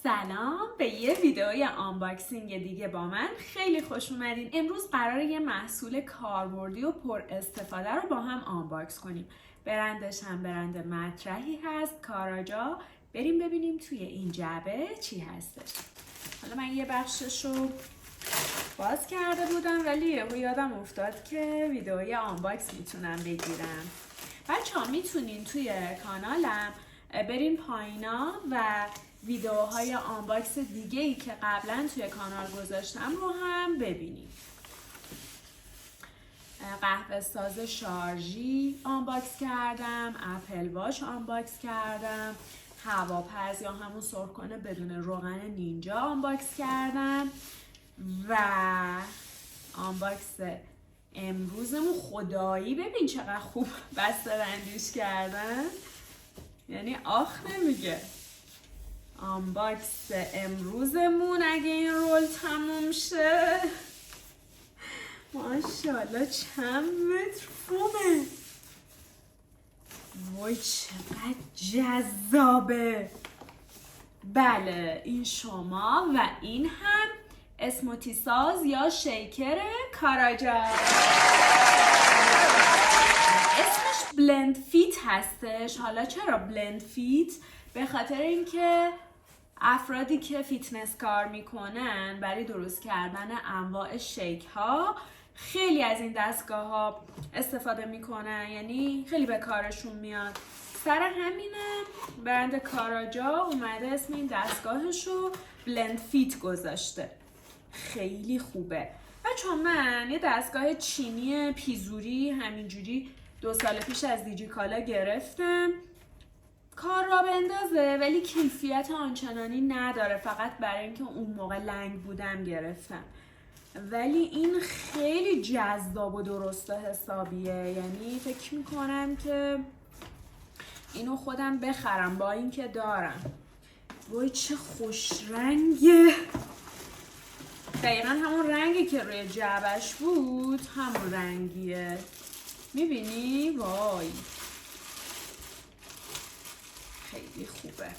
سلام به یه ویدئوی آنباکسینگ دیگه با من. خیلی خوش اومدین. امروز قراره یه محصول کاربردی و پر استفاده رو با هم آنباکس کنیم. برندش هم برند مطرحی هست، کاراجا. بریم ببینیم توی این جعبه چی هستش. حالا من یه بخشش رو باز کرده بودم ولی یادم افتاد که ویدئوی آنباکس میتونم بگیرم. بچه‌ها میتونین توی کانالم برین پایینا و ویدئوهای آنباکس دیگه ای که قبلا توی کانال گذاشتم رو هم ببینید. قهوه ساز شارژی آنباکس کردم، اپل واچ آنباکس کردم، هواپز یا همون سرخ‌کنه بدون روغن نینجا آنباکس کردم و آنباکس امروزمون خدایی ببین چقدر خوب بسته‌بندیش کردن، یعنی آخ نمیگه. آنباکس امروزمون اگه این رول تموم شه ماشاءالله چند متر فومه، وای چقدر جذابه. بله این شما و این هم اسموتی ساز یا شیکر کاراجا. اسمش بلند فیت هستش. حالا چرا بلند فیت؟ به خاطر اینکه افرادی که فیتنس کار میکنن برای درست کردن انواع شیک ها خیلی از این دستگاه ها استفاده میکنن، یعنی خیلی به کارشون میاد. سر همینه برند کاراجا اومده اسم این دستگاهش رو بلند فیت گذاشته. خیلی خوبه. بچه‌ها من یه دستگاه چینی پیزوری همینجوری 2 سال پیش از دیجیکالا گرفتم. کار را بندازه ولی کیفیت آنچنانی نداره، فقط برای اینکه اون موقع لنگ بودم گرفتم. ولی این خیلی جذاب و درست و حسابیه، یعنی فکر میکنم که اینو خودم بخرم با اینکه دارم. وای چه خوش رنگه، دقیقا همون رنگی که روی جعبش بود همون رنگیه، میبینی؟ وای خیلی خوبه.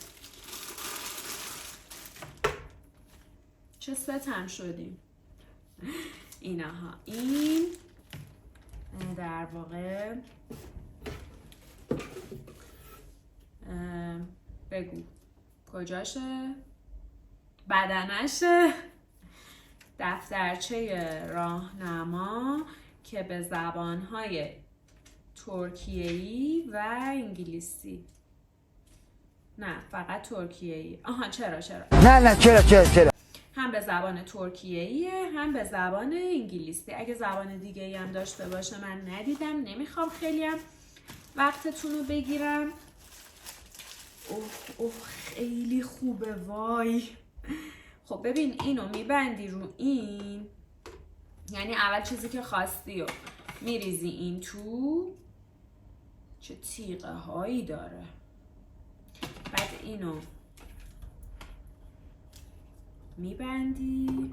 چه ستم شدیم اینها. این در واقع بگو کجاشه؟ بدنشه. دفترچه راهنما که به زبانهای ترکیه‌ای و انگلیسی، نه فقط ترکیه‌ای. آها چرا نه چرا هم به زبان ترکیه‌ایه هم به زبان انگلیسی. اگه زبان دیگه‌ای هم داشته باشه من ندیدم، نمیخوام خیلی هم وقتتون رو بگیرم. اوه خیلی خوبه وای. خب ببین اینو میبندی رو این، یعنی اول چیزی که خواستی و میریزی این تو. چه تیغه هایی داره. بعد اینو میبندی،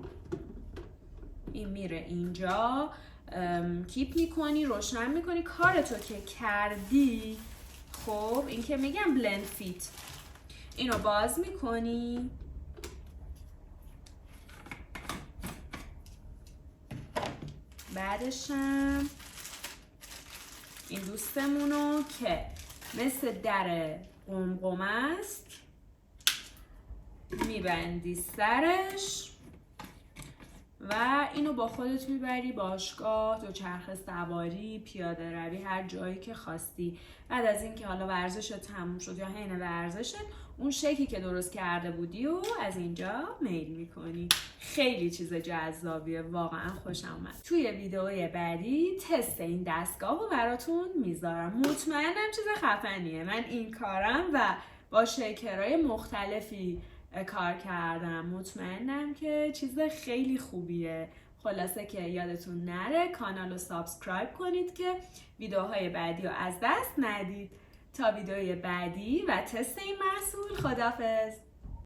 این میره اینجا، کیپ میکنی، روشن میکنی، کارتو که کردی. خب این که میگم بلند فیت، اینو باز میکنی، بعدشم این دوستمونو که مثل در قمقم است میبندی سرش و اینو با خودت میبری باشگاه، دوچرخه سواری، پیاده روی، هر جایی که خواستی. بعد از اینکه حالا ورزشت تموم شد یا حین ورزشت، اون شیکی که درست کرده بودی و از اینجا میل میکنی. خیلی چیز جذابیه، واقعا خوشم اومد. توی ویدئوی بعدی تست این دستگاه رو براتون میذارم. مطمئنم چیز خفنیه. من این کارم و با شیکرهای مختلفی کار کردم، مطمئنم که چیز خیلی خوبیه. خلاصه که یادتون نره کانال رو سابسکرایب کنید که ویدیوهای بعدی رو از دست ندید. تا ویدیوی بعدی و تست این محصول، خداحافظ.